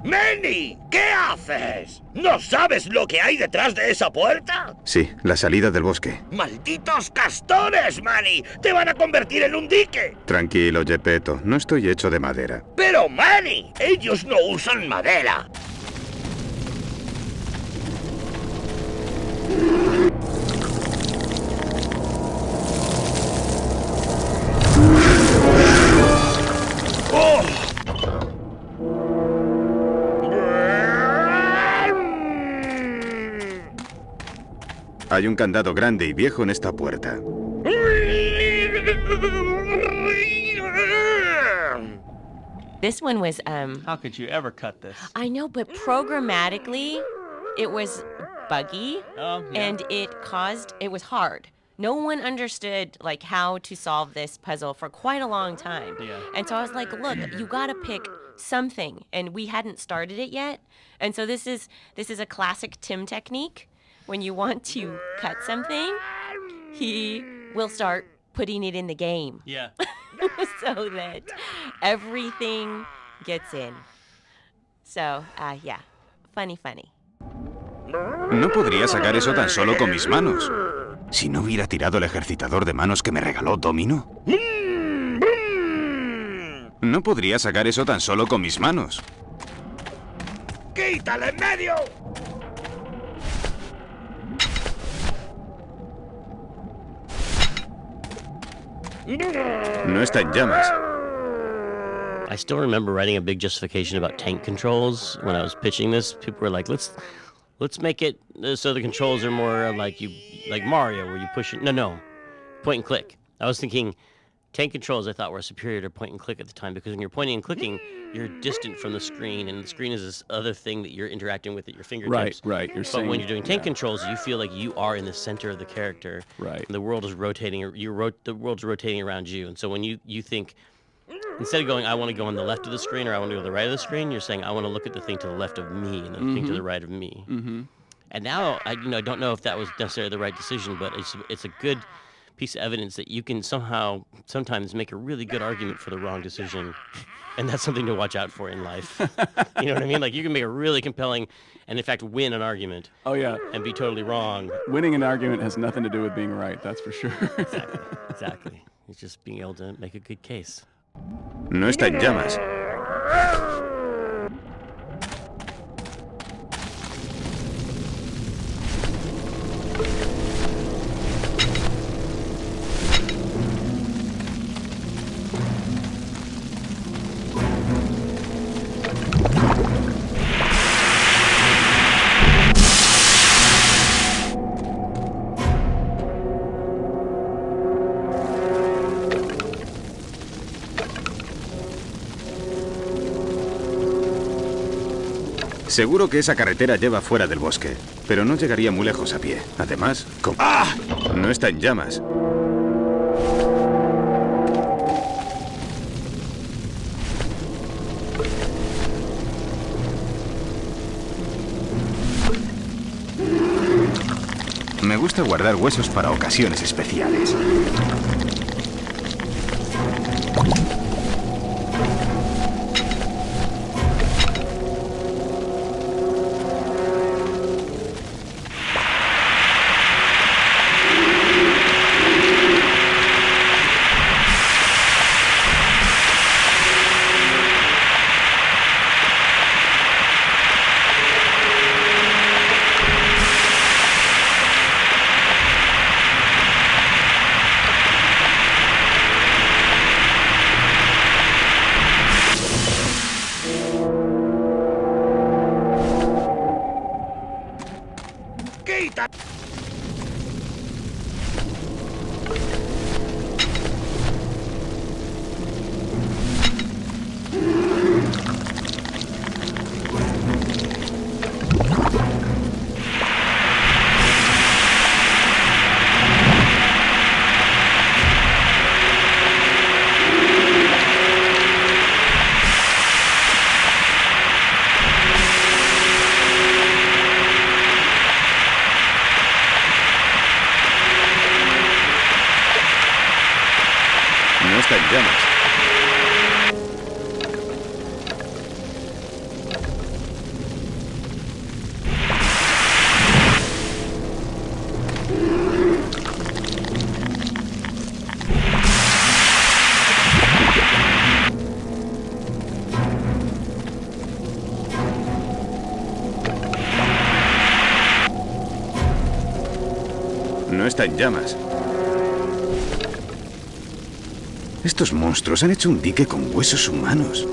¡Manny! ¿Qué haces? ¿No sabes lo que hay detrás de esa puerta? Sí, la salida del bosque. ¡Malditos castores, Manny! ¡Te van a convertir en un dique! Tranquilo, Gepetto. No estoy hecho de madera. ¡Pero, Manny! ¡Ellos no usan madera! ¡Oh! Hay un candado grande y viejo en esta puerta. This one was, How could you ever cut this? I know, but programmatically, it was buggy, Yeah. and it was hard. No one understood, like, how to solve this puzzle for quite a long time. Yeah. And so I was like, look, you gotta pick something, and we hadn't started it yet. And so this is a classic Tim technique. When you want to cut something, he will start putting it in the game. Yeah. So that everything gets in. So, yeah, funny. No podría sacar eso tan solo con mis manos. Si no hubiera tirado el ejercitador de manos que me regaló Domino. No podría sacar eso tan solo con mis manos. ¡Quítale en medio! No está en llamas. I still remember writing a big justification about tank controls when I was pitching this. People were like, let's make it so the controls are more like Mario, where you push it. No, point and click. I was thinking tank controls I thought were superior to point and click at the time, because when you're pointing and clicking, you're distant from the screen, and the screen is this other thing that you're interacting with at your fingertips. Right. But when you're doing tank controls, you feel like you are in the center of the character. Right. And the world is rotating. The world's rotating around you, and so when you think, instead of going, I want to go on the left of the screen or I want to go to the right of the screen, you're saying, I want to look at the thing to the left of me and the thing to the right of me. Mm-hmm. And now I don't know if that was necessarily the right decision, but it's a good piece of evidence that you can sometimes make a really good argument for the wrong decision. And that's something to watch out for in life. You know what I mean? Like, you can make a really compelling and, in fact, win an argument. Oh, yeah. And be totally wrong. Winning an argument has nothing to do with being right, that's for sure. Exactly. It's just being able to make a good case. No está en llamas. Seguro que esa carretera lleva fuera del bosque, pero no llegaría muy lejos a pie. Además, ¡ah! No está en llamas. Me gusta guardar huesos para ocasiones especiales. está en llamas. No está en llamas. Estos monstruos han hecho un dique con huesos humanos.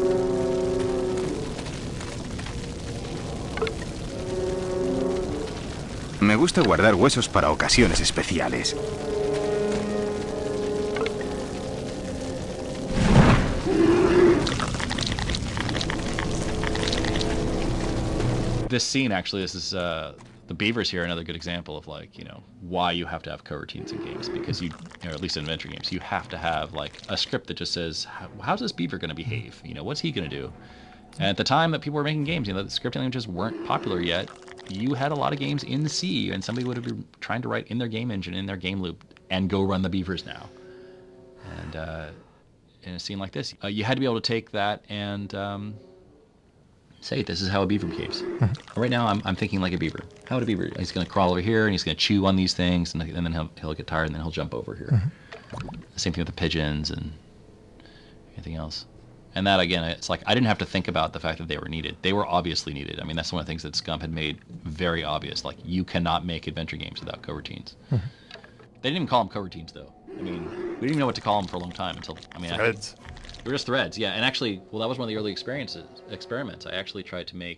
Me gusta guardar huesos para ocasiones especiales. This scene, actually, this is the beavers here are another good example of, like, you know, why you have to have coroutines in games, because you know, at least in adventure games, you have to have like a script that just says, how's this beaver going to behave? You know, what's he going to do? And at the time that people were making games, you know, the scripting languages weren't popular yet. You had a lot of games in C, and somebody would have been trying to write in their game engine, in their game loop, and go run the beavers now. And in a scene like this, you had to be able to take that and say, this is how a beaver behaves. Right now, I'm thinking like a beaver. How would a beaver? He's going to crawl over here, and he's going to chew on these things, and then he'll get tired, and then he'll jump over here. The same thing with the pigeons and anything else. And that, again, it's like I didn't have to think about the fact that they were needed. They were obviously needed. I mean, that's one of the things that Scump had made very obvious. Like, you cannot make adventure games without coroutines. They didn't even call them coroutines, though. I mean, we didn't even know what to call them for a long time until, I mean, Threads. They were just threads, yeah. And actually, well, that was one of the early experiments. I actually tried to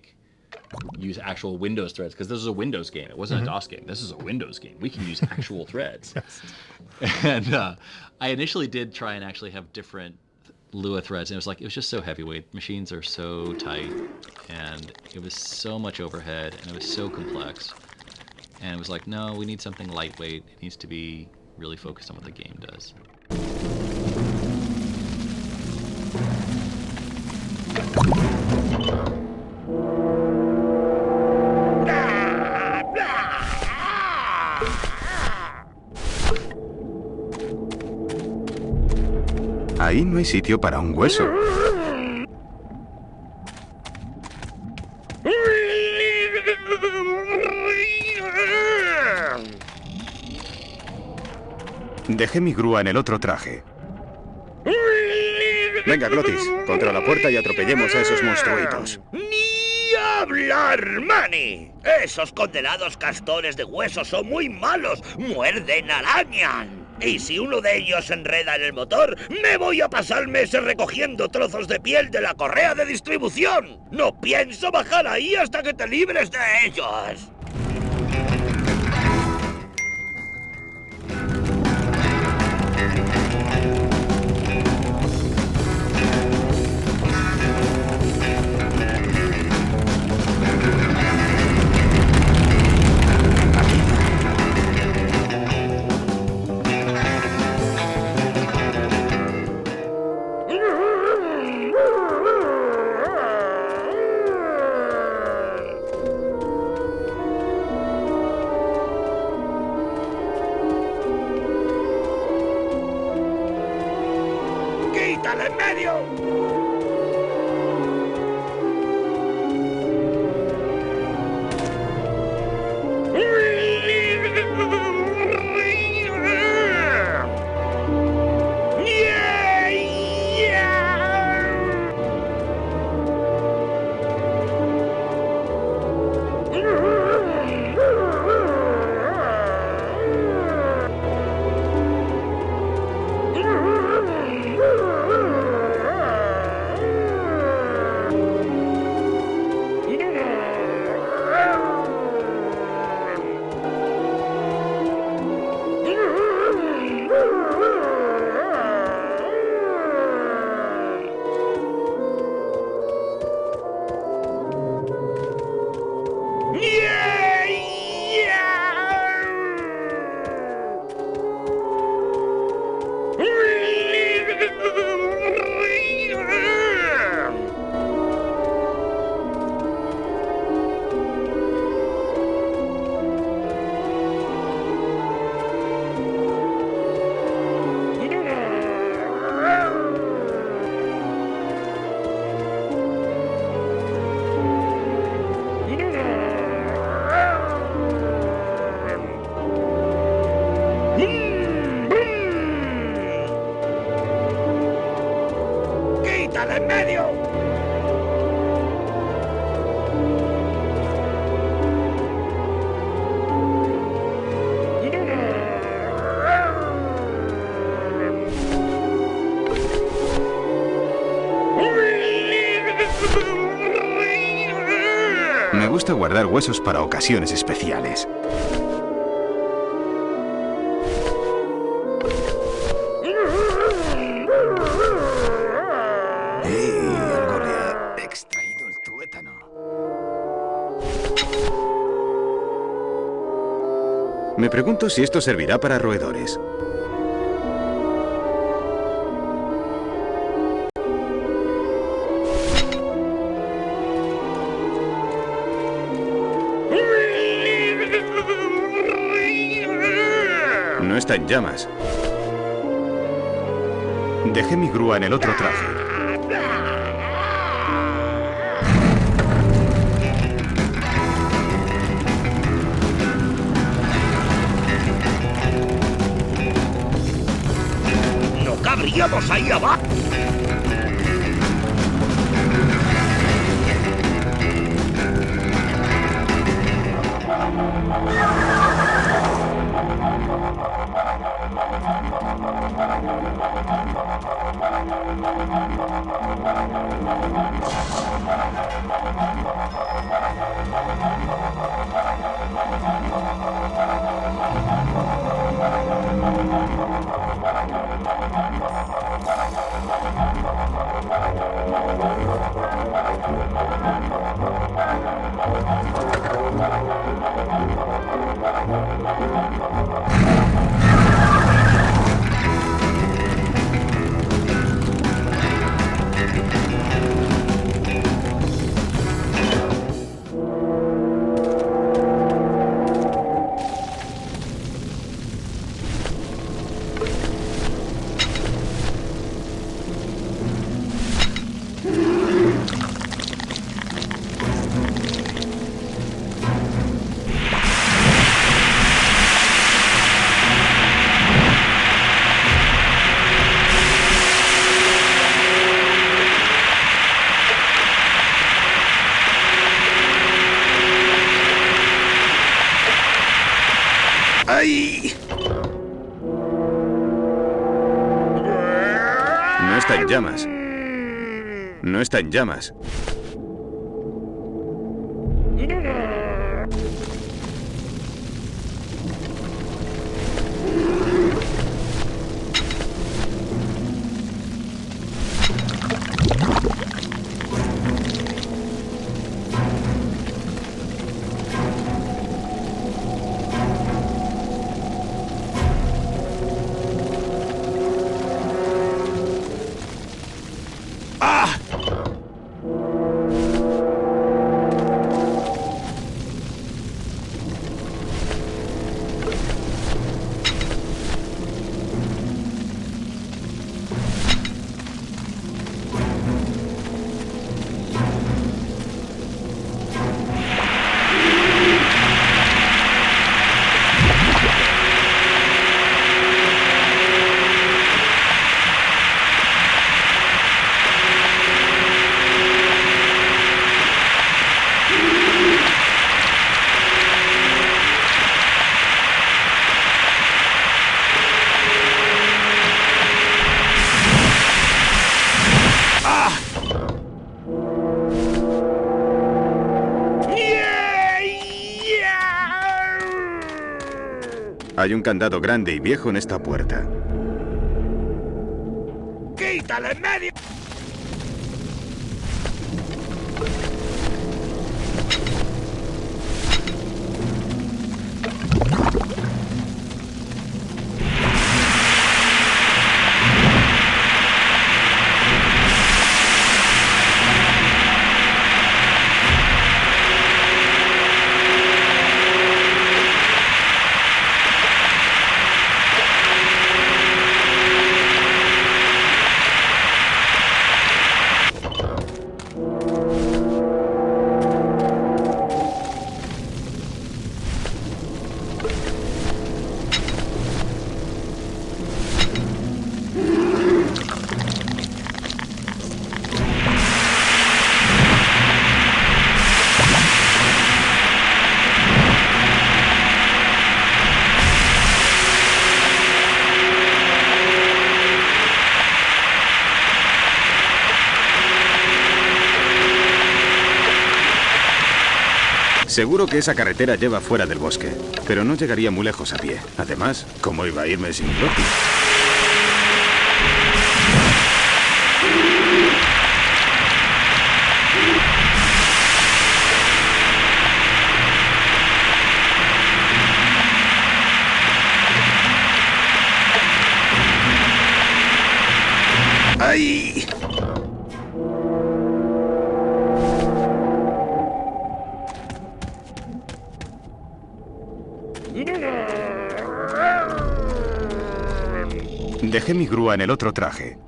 use actual Windows threads, because this is a Windows game. It wasn't a DOS game. This is a Windows game. We can use actual threads. And I initially did try and actually have different Lua threads, and it was just so heavyweight. Machines are so tight, and it was so much overhead, and it was so complex. And it was like, no, we need something lightweight. It needs to be really focused on what the game does. Ahí no hay sitio para un hueso. Dejé mi grúa en el otro traje. Venga, Glotis, contra la puerta y atropellemos a esos monstruitos. ¡Ni hablar, Manny! Esos condenados castores de huesos son muy malos. Muerden, arañan. Y si uno de ellos se enreda en el motor, me voy a pasar meses recogiendo trozos de piel de la correa de distribución. No pienso bajar ahí hasta que te libres de ellos. ¡Quítale en medio! ¡Quítale en medio! Me gusta guardar huesos para ocasiones especiales. Algo le ha extraído el tuétano. Me pregunto si esto servirá para roedores. No está en llamas. Dejé mi grúa en el otro traje. ¡No cabríamos ahí abajo! ¡Ay! No está en llamas. No está en llamas. Hay un candado grande y viejo en esta puerta. ¡Quítale en medio! Seguro que esa carretera lleva fuera del bosque, pero no llegaría muy lejos a pie. Además, ¿cómo iba a irme sin Rocky? ¡Ay! Dejé mi grúa en el otro traje.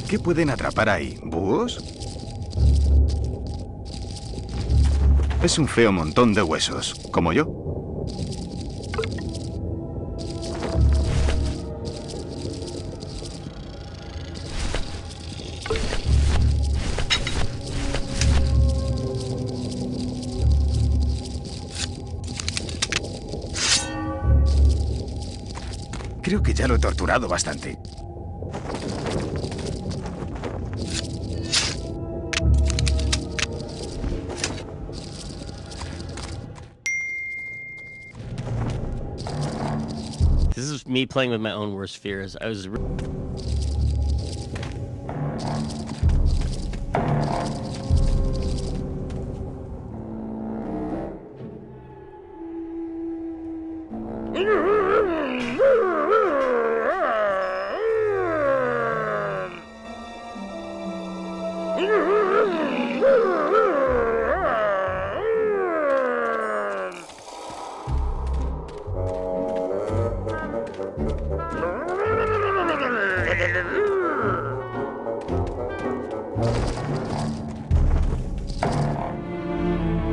¿Qué pueden atrapar ahí? ¿Búhos? Es un feo montón de huesos, como yo. Creo que ya lo he torturado bastante. This is me playing with my own worst fears. I was. Mm-hmm.